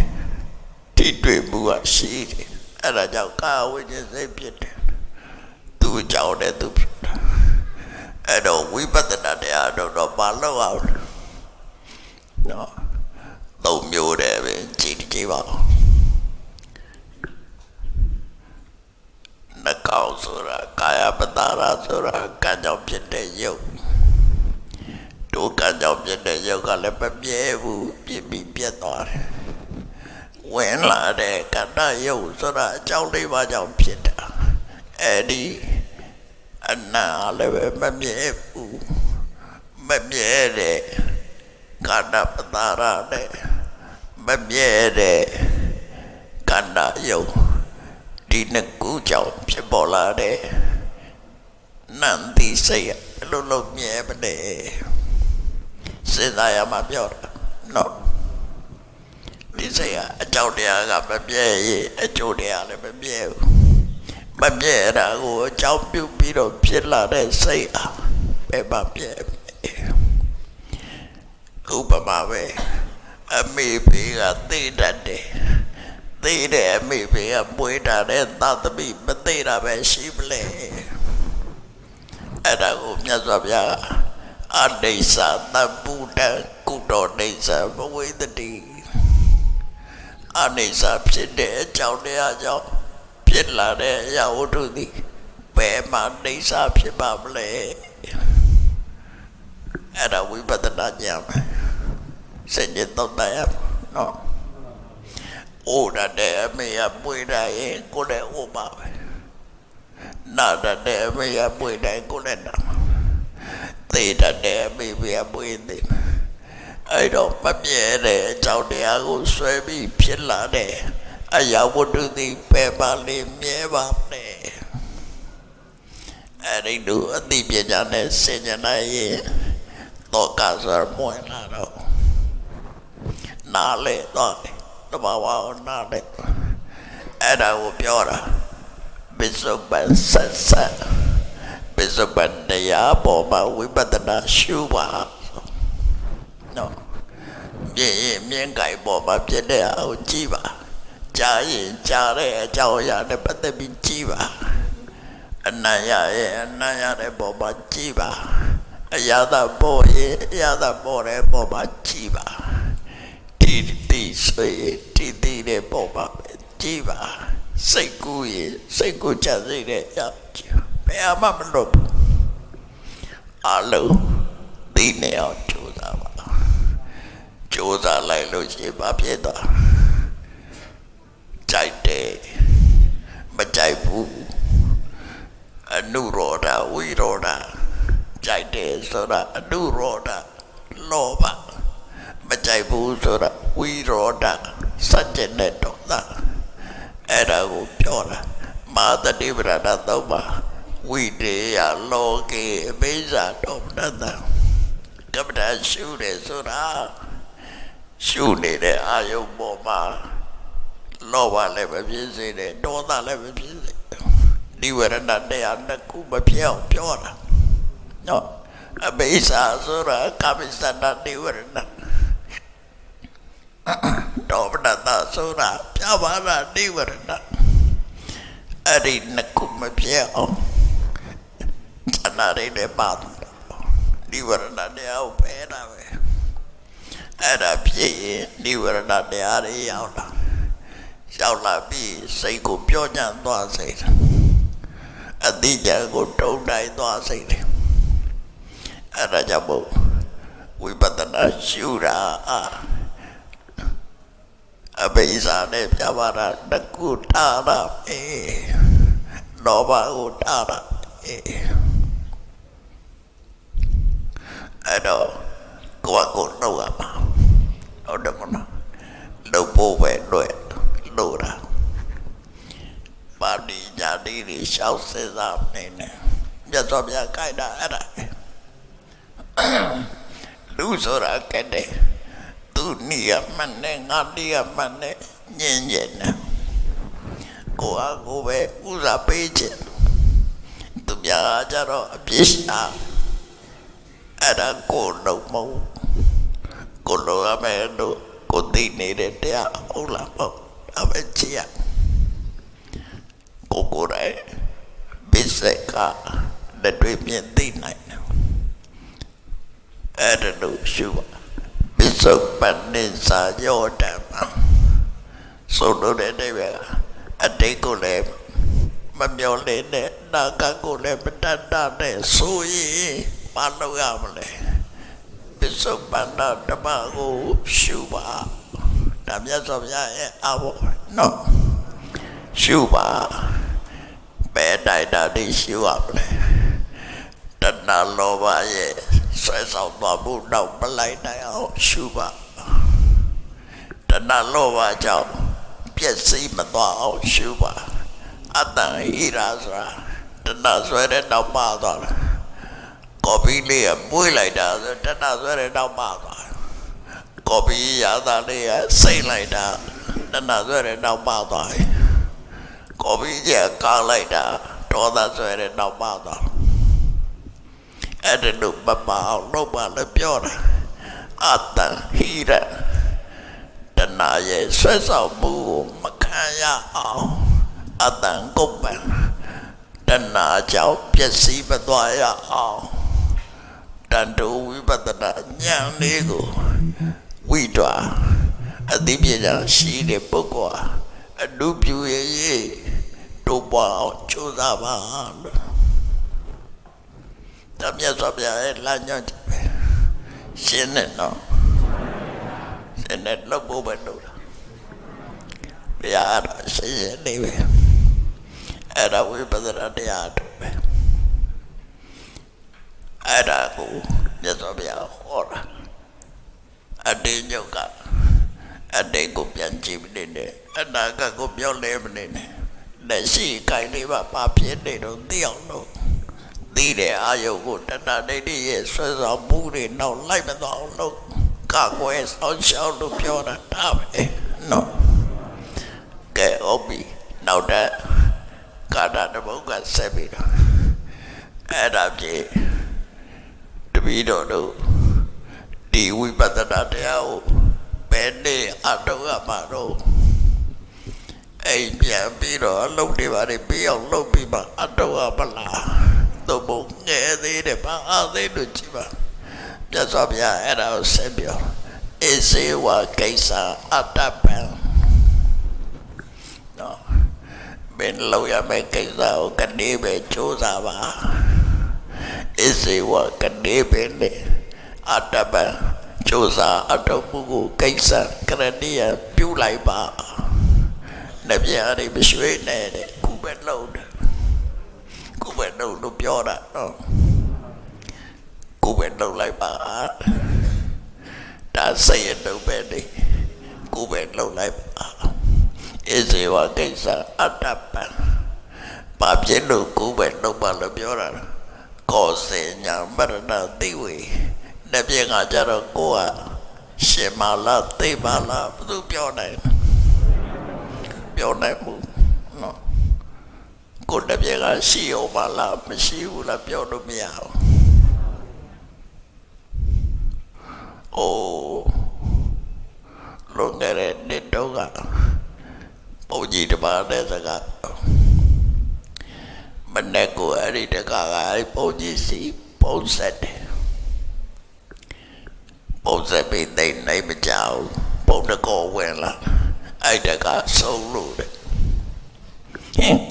ထိတွေ့မှုကရှိတယ်အဲ့ဒါကြောင့်ကာဝိညာဉ်စိတ်ဖြစ်တယ်သူ့ကြောင့်လည်းသူဖြစ်တာအဲ့တော့ဝိပဿနာတရားတော့မလုပ်အောင်နော်သုံးမျိုးတည်းပဲကြည့်ပါဦးနှကောင်းဆိုတာကာယပတ္တရာဆိုတာကံကြောင့်ဖြစ်တဲ့ယုတ်တို့ကံကြောင့်ဖြစ်တဲ့ယုတ်ကလည်းမပြဲဘူးပြစ်ပြီးပြတ်သွားတယ်ဝင်လာတဲ့ကတ္တယုတ်ဆိုတာအကြောင်းလေးပါကြောင့်ဖြစ်တာအဲ့ဒီအနံ့လည်းပဲမမြဲဘူးမမြဲတဲ့ကတ္တပတ္တရာနဲ့မမြဲတဲ့ကတ္တယုတ်ဒီနှစ်ခုကြောင့်ဖြစ်ပေါ်လာတဲ့နန္တိစိတ်ဘယ်လိုလုပ်မြဲမလဲစဉ်းစားရမှာပြောတာနော်ဒီစိတ်ကအကြောင်းတရားကမမြဲရင်အကျိုးတရားလည်းမမြဲဘူးမမြဲတာကိုအကြောင်းပြုပြီးတော့ဖြစ်လာတဲ့စိတ်အားဘယ်မှာမြဲဥပမာပဲအမေဖေကသိတတ်တယ်သိတဲ့အမေဖေကပွေးတာတဲ့သာသမီမသိတာပဲရှိမလဲအဲ့ဒါကိုမြတ်စွာဘုရားအဒိစ္စသဗ္ဗုတ္တကုတောဒိစ္စဘဝေတတိအနိစ္စဖြစ်တဲ့အကြောင်းတရားကြောင့်ဖြစ်လာတဲ့အရာဝတ္ထုသည်ဘယ်မှာဒိစ္စဖြစ်ပါမလဲအဲ့ဒါဝိပဿနာဉာဏ်စိတ်နဲ့တော့တရားနော်ဩရတဲ့အမေရပွေတိုင်းကိုလည်းဩပါပဲနာရတဲ့အမေရပွေတိုင်းကိုလည်းနာသေတတ်တဲ့အမေရပွေသေးအဲ့တော့မပြဲတဲ့အကြောင်းတရားကိုဆွဲပြီးဖြစ်လာတဲ့အရာဝတ္ထုသည်ဘယ်ပါလိမ့်မြဲပါနဲ့အဲ့ဒီလိုအသိပညာနဲ့ဆင်ញနိုင်ရင်တော့ကစားမွေးလာတော့နားလေတော့တဘာဝနားလေအဲ့ဒါကိုပြောတာပစ္စုပန်ဆက်ဆက်ပစ္စုပန်တရားပေါ်မှာဝိပဿနာရှုပါနော်မြင်ကြိုက်ပေါ်မှာဖြစ်တဲ့အကိုကြည့်ပါကြားရင်ကြားတဲ့အကြောင်းအရာနဲ့ပတ်သက်ပြီးကြည့်ပါအနံ့ရရဲ့အနံ့ရတဲ့ပေါ်မှာကြည့်ပါအရာသာပေါ်ရဲ့အရာသာပေါ်တဲ့ပေါ်မှာကြည့်ပါတီဆွေတီတဲ့ပေါ်မှာကြည့်ပါစိတ်ကူးရင်စိတ်ကူးချစိတ်တဲ့ဘယ်မှမလုပ်အလုံးသိနေအောင်ကြိုးစားပါကြိုးစားလိုက်လို့ရှိရင်ဘာဖြစ်သွားကြိုက်တယ်မကြိုက်ဘူးအနုရောဓဝိရောဓကြိုက်တယ်ဆိုတာအနုရောဓလောဘမကြိုက်ဘူးဆိုတာဝိရောဓစัจ jin နဲ့တော့သာအဲ့ဒါကိုပြောတာမာတတိပရဏသုံးပါဝိတေယလောကေအဘိဇာတော်မတ္တကပ္ပတာရှုတယ်ဆိုတာရှုနေတဲ့အာယုံပေါ်မှာလောဘလည်းမဖြစ်စေနဲ့ဒေါသလည်းမဖြစ်စေနိဝရဏတရားနှစ်ခုမဖြစ်အောင်ပြောတာနော်အဘိဇာဆိုတာကာမိသနာနိဝရဏတော်မတ္တဆိုတာပြဘာနာနိဝရဏအဲ့ဒီနှစ်ခုမဖြစ်အောင်ဇာနာရတဲ့ပါနိဝရဏတရားကိုဖယ်တာပဲအဲ့ဒါဖြစ်ရင်နိဝရဏတရားတွေရောက်လာပြီးစိတ်ကိုပြောညံ့သွားစေတယ်အတိအကျကိုတုံးတိုင်းသွားစေတယ်အဲ့ဒါကြောင့်မို့ဝိပဿနာရှုတာအဘိဇာနဲ့ပြပါတာတကူတာတာလောဘကိုတာတာအဲ့တော့ကိုယ်ကိုတော့ရမှာဟုတ်တယ်မလားလုပ်ဖို့ပဲလို့တာပါဠိညာတိတွေရှောက်စေစားနေတယ်မြတ်စွာဘုရားကြိုက်တာအဲ့ဒါလူဆိုတာကတဲ့သူ နီးရမှန်နဲ့ငါတီးရမှန်နဲ့ညင်ညင်နဲ့ကိုအားကိုပဲဥစားပေးခြင်းသူများကြတော့အပြစ်ရှာအဲ့ဒါကိုလုံးမဟုတ်ကိုလိုရမယ်လို့ကိုသိနေတဲ့တရားဟုတ်လားပေါ့အပဲကြည့်ရကိုကိုရဲဘိစက်ကလက်တွေ့မြင်သိနိုင်တယ်အဲ့ဒါလို့ရှုပါဘိစုပ္ပန္နိစာယောဓမ္မဆိုလို့တဲ့တဲ့အတိတ်ကိုလည်းမမျောလင်းနဲ့နာဂတ်ကိုလည်းမတတ်တတ်နဲ့ဆိုရင်မလုပ်ရမလဲပစ္စုပန်ဓမ္မကိုရှုပါဒါမြတ်စွာဘုရားရဲ့အဘောနော်ရှုပါဘယ်တိုင်းတာဒီရှုရမလဲတဏှာလောဘရဲ့ဆွဲဆောင်သွားမှုတော့မလိုက်နိုင်အောင်ရှုပါတဏှာလောဘကြောင့်ပျက်စီးမသွားအောင်ရှုပါအတ္တဟိရာဆိုတာတဏှာဆွဲတဲ့နောက်ပါသွားတယ်ကော်ပီလေးကမွေးလိုက်တာဆိုတဏှာဆွဲတဲ့နောက်ပါသွားတယ်ကော်ပီရတာလေးကစိတ်လိုက်တာတဏှာဆွဲတဲ့နောက်ပါသွားတယ်ကော်ပီကြီးကကားလိုက်တာဒေါသဆွဲတဲ့နောက်ပါသွားတယ်အဲ့ဒါလို့မပါအောင်လုပ်ပါလို့ပြောတာအတ္တဟိရတဏှာရဲ့ဆွဲဆောင်မှုကိုမခံရအောင်အတ္တကုပ္ပံတဏှာကြောင့်ပျက်စီးမသွားရအောင်တန်တုဝိပဿနာဉာဏ်လေးကိုဝိတွာအသိပညာရှိတဲ့ပုဂ္ဂိုလ်အနုပြုရဲ့တို့ပေါ်အောင်ကြိုးစားပါလို့တမြတ်စွာဘုရားရဲ့လမ်းညွှန်ချက်ပဲရှင်းနေတော့ရှင်းနေလို့ဘုရားလို့ဘုရားတော့ရှင်းနေပဲအဲ့ဒါဝိပဿနာတရားတို့ပဲအဲ့ဒါကိုမြတ်စွာဘုရားဟောတာအတေညုတ်ကအတေကိုပြန်ကြည့်နေတယ်အနာဂတ်ကိုပြောလဲမနေနဲ့လက်ရှိကိုင်လေးပါဖြစ်နေတော့သိအောင်လို့သိတဲ့အာယုကိုတဏှာဒိဋ္ဌိရဲ့ဆွဲဆောင်မှုတွေနောက်လိုက်မသွားအောင်လို့ကာကွယ်ဆောင်ရှောက်လို့ပြောတာဒါပဲနော်ကဲဟုတ်ပြီနောက်တဲ့ကာတာတပုတ်ကဆက်ပြီးတော့အဲ့ဒါပြေတပီတော်တို့ဒီဝိပဿနာတရားကိုဘယ်နေ့အထောက်အမှာတော့အိမ်ပြန်ပြီးတော့အလုပ်တွေပါပြီးအောင်လုပ်ပြီးမှအထောက်အမလားတော့ဘုံငယ်သေးတယ်ဘာအသေးလို့ကြည့်ပါပြတ်သွားပြအဲ့ဒါကိုဆက်ပြောအေစေဝကိစ္စအတ္တပံနော်ဘယ်လောက်ရမယ့်ကိစ္စကိုကနေပဲကြိုးစားပါအေစေဝကနေပဲလေအတ္တပံကြိုးစားအထောက်မှုကိုကိစ္စကရဏီယပြုလိုက်ပါနဗျာရိမရှိနဲ့ခုပဲလို့ကိုယ်ပဲလို့ပြောတာနော်ကိုယ်ပဲလုပ်လိုက်ပါဒါစိတ်ရတော့ပဲလေကိုယ်ပဲလုပ်လိုက်ပါအေးစေဝကိစ္စအတ္တပံဘာဖြစ်လို့ကိုယ်ပဲလုပ်ပါလို့ပြောတာကောစေညာမရဏသိဝေလက်ပြငါကြတော့ကိုကရှင်မလားသိပါလားဘယ်သူပြောနိုင်မှုနော်ကိုတပြေကရှိအောင်ပါလားမရှိဘူးလားပြောလို့မရဘူး။အိုးလုံနေတဲ့နှစ်တော့ကပုံကြီးတပါးတဲ့စကားမနေ့ကအဲ့ဒီတကားကအဲ့ပုံကြီးစီပုံဆက်တယ်ပုံဆက်ပြီးတိတ်နိုင်မကြောက်ပုံတကောဝင်လာအဲ့တကားဆုံးလို့တဲ့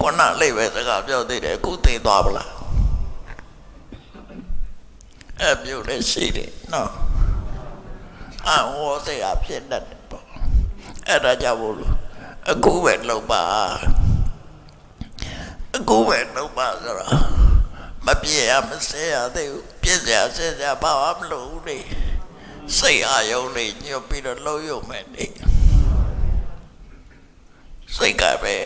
ကိုနာလေးပဲစကားပြောသေးတယ်အခုသိသွားပလားအဲ့မျိုးလေးရှိတယ်နော်အဟောစေအဖြစ်တတ်တယ်ပေါ့အဲ့ဒါကြောင့်မို့လို့အခုပဲလုပ်ပါဆိုတာမပြည့်ရမစဲရသေးဘူးပြည့်စရာစဲစရာဘာမှမလုပ်ဘူးလေစိတ်အာယုံလေးညှို့ပြီးတော့လုံးရုံမဲ့နေစိတ်ကပဲ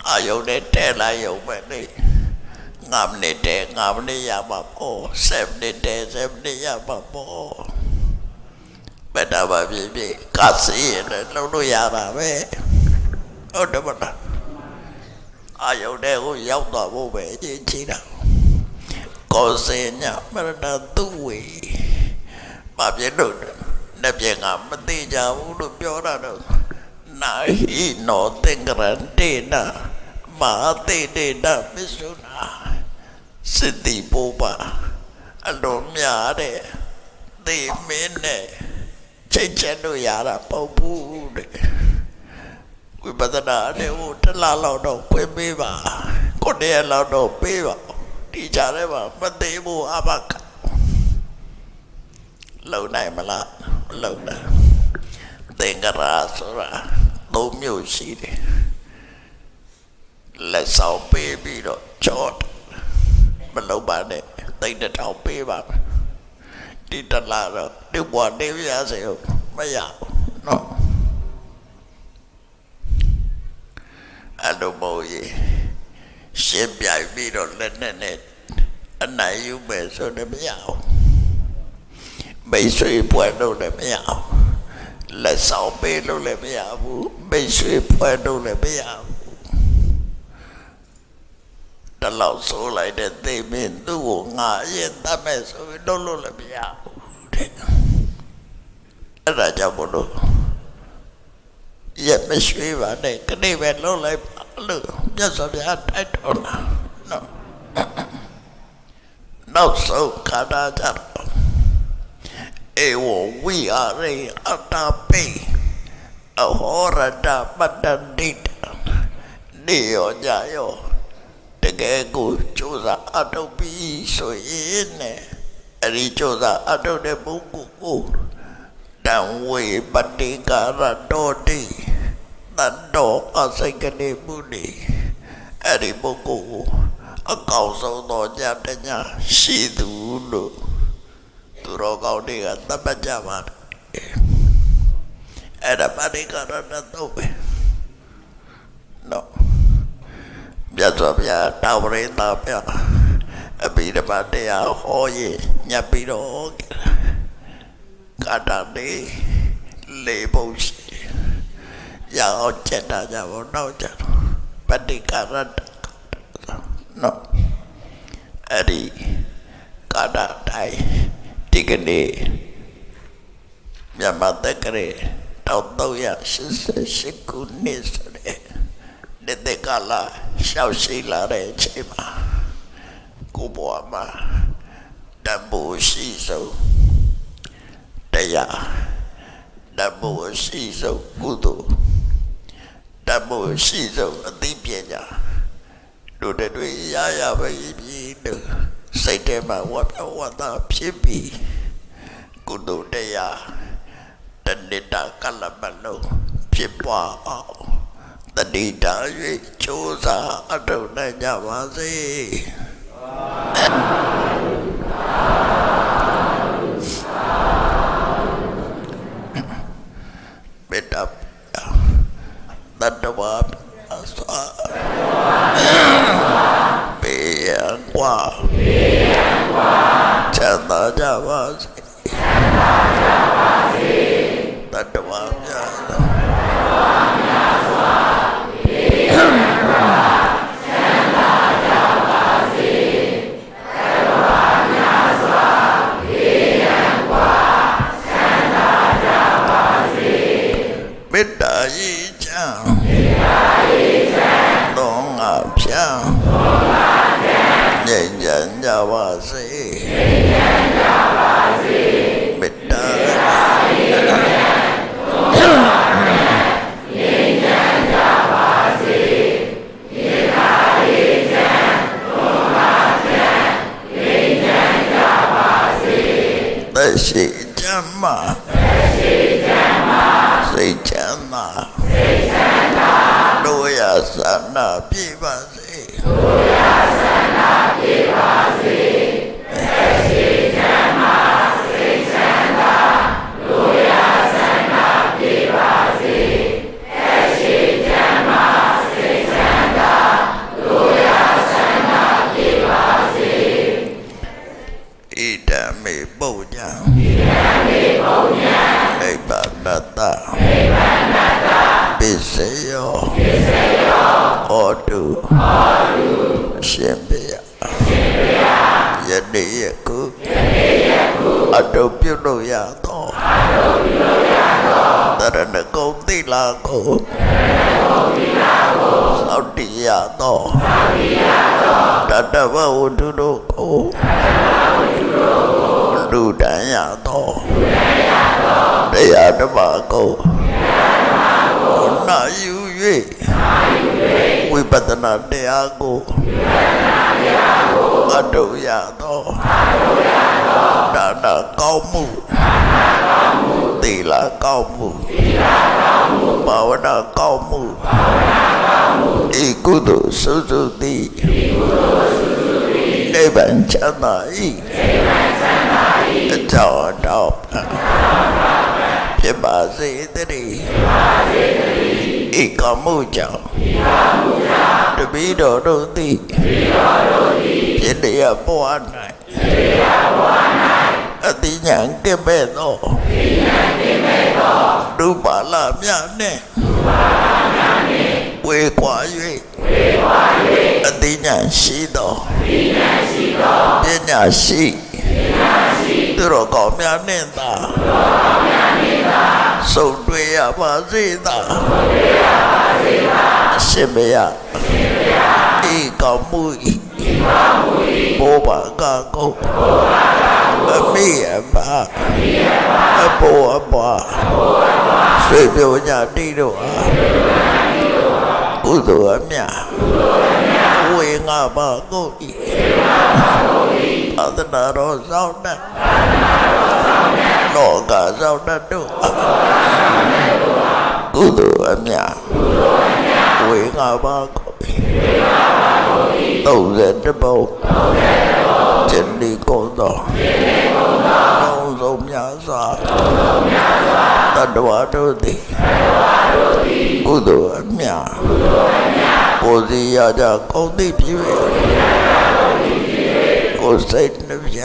အာယုံနဲ့တဲလိုက်ရုံပဲလေ9မိနစ်တဲ9မိနစ်ရမှာပေါ့7မိနစ်တဲ7မိနစ်ရမှာပေါ့ဘယ်တော့မှ ဖြစ်ဖြစ်ကစီးရတယ်လုံးလို့ရတာပဲဟုတ်တယ်မလားအာယုန်တဲ့ကိုရောက်သွားဖို့ပဲအချင်းချင်းတာကောစင်ညမရဏသူဝေဘာဖြစ်လို့နှစ်ပြငါမသိကြဘူးလို့ပြောတာတော့နာဟိနောသင်္ကရန္တေနမဟာတေတေနမစ္ဆုနာစိတ္တိပုပ္ပအလုံးများတဲ့သေမင်းနဲ့ချိန်ချက်လို့ရတာပေါ့ဘူးတဲ့ဝိပဿနာတဲ့ဟိုတလားလောက်တော့ခွင့်ပေးပါကိုတည်းလောက်တော့ပေးပါဒီကြရဲပါမသိဘူးအဘကလုံနိုင်မလားမလုံနိုင်သင်္ကရာဆိုတာသုံးမျိုးရှိတယ်လက်ဆောင်ပေးပြီးတော့ချော့မလုံပါနဲ့သိတဲ့တောင်ပေးပါဒီတလားတော့ဒီဘွားနေရစေမရဘူးနော်အဲ့လိုမို့ရှင်းပြပြီးတော့လက်နဲ့အနိုင်ယူမယ်ဆိုတော့မရဘူးမိတ်ဆွေပွဲလို့လည်းမရဘူးလက်ဆောင်ပေးလို့လည်းမရဘူးမိတ်ဆွေပွဲလို့လည်းမရဘူးတလောက်ဆိုလိုက်တဲ့သိမင်းသူ့ကိုငါရင်တတ်မဲ့ဆိုပြီးလုပ်လို့လည်းမရဘူးတဲ့အဲ့ဒါကြောင့်မလို့ရက်မရှိပါနဲ့ခဏပဲလုံးလိုက်ပါလို့မြတ်စွာဘုရားတိုက်တော်တာနော်နောက်ဆုံးခါတာကြတော့ဧဝဝိဟာရိအတ္တပိအဟောရတပတ္တတိတနေရောကြရောတကယ်ကိုကြိုးစားအထုတ်ပြီးဆိုရင်နဲ့အဲ့ဒီကြိုးစားအထုတ်တဲ့ပုဂ္ဂိုလ်ကိုတံဝေပတိကာရတောတိတတ္တောအစိတ်ကနေမှုနေအဲ့ဒီပုဂ္ဂိုလ်ကိုအကောင်းဆုံးသောဉာဏ်ပညာရှိသူလို့သူတော်ကောင်းတွေကသတ်မှတ်ကြပါတယ်အဲ့ဒါပတိကာရတော့ပဲနော်မြတ်စွာဘုရားတာဝရိတာပြအဘိဓမ္မာတရားဟောရင်ညပ်ပြီးတော့ကာတာလေးပုံရှိရအောင်ချက်တာကြပါတော့ကြတော့ပတိကာရနော်အဲ့ဒီကာတာတိုင်းဒီကနေ့မြန်မာတက္ကရာ1388ခုနှစ်ဆိုတဲ့တဲ့ကလာရှောက်ရှိလာတဲ့အချိန်မှာကိုဘွားမှာတမိုးရှိဆုံးတရားတမိုးရှိဆုံးကုသိုလ်တမိုးရှိဆုံးအသိပညာတို့တွေရရပဲပြီးလို့စိတ်ထဲမှာဝတ်တာဖြစ်ပြီးကုသိုလ်တရားတဏိတာကလမလုံးဖြစ်ပွားအောင်တတိတာ၍ကြိုးစားအထောက်နိုင်ကြပါစေမေတ္တာတတ္တဝါအစွာဘေးရန်กว่าချမ်းသာကြပါစေတတ္တဝါများစွာမေတ္တာရေးချမ်းသုံးငါဖြံငြိမ်းချမ်းကြပါစေမေတ္တာသက်ရှိချမ်းသာစိတ်ချမ်းသာတို့ရဆန္ဒပြည့်ပါစေသက်ရှိချမ်းသာစိတ်ချမ်းသာတို့ရဆန္ဒပြည့်ပါစေသက်ရှိချမ်းသာစိတ်ချမ်းသာတို့ရဆန္ဒပြည့်ပါစေဣဒံမေပုညံနိဗ္ဗာန် ရှင်ဘုရားယနေ့ယခုအတုပြုလို့ရသောတရဏဂုံသီလကိုသောတ္တိယသောတတဝဝတ္ထုတို့ကိုလူတန်ရသောတရားဓမ္မကိုနာယူ၍ဝိပဿနာတရားကိုအတုရသောဒါနကောင်းမှုသီလကောင်းမှုဘာဝနာကောင်းမှုဤကုသိုလ်စုစုသည်နိဗ္ဗာန်ချမ်းသာ၏အကြောင်းတော်ဖြစ်ပါစေတည်းဤကမှုကြောင့်တပည့်တော်တို့သည်ဖြစ်လျက်ဘဝ၌အတိညာကဲ့ပဲ့သောဒုပါလမြတ်နှင့်ဝေကွာ၍အတိညာရှိသောပညာရှိသူတော်ကောင်းများနှင့်သာဆုံတွေ့ရပါစေသာအရှင်ဘုရားဤကောင်းမှုဤဘောဘာကကိုအမိအဘအဘောအဘဆွေပြောကြတိတို့အားကုသိုလ်အမြတ်ဝေငါပါကိုဤသနာတော်ဆောင်တတ်လောကဆောင်တတ်တို့ကုသိုလ်အမြတ်ဝေငါပါကို30ဘုံကျင်ဒီကုန်သောလုံးစုံများစွာတတ္တဝါတို့သည်ကုသိုလ်အမြတ်ကိုယ်စီရကြကုန်သည်ဖြစ်၍ကိုယ်စိတ်နှပြ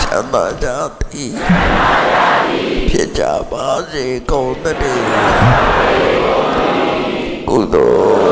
ချမ်းသာကြသည်ဖြစ်ကြပါစေကုန်သတည်းကုသိုလ်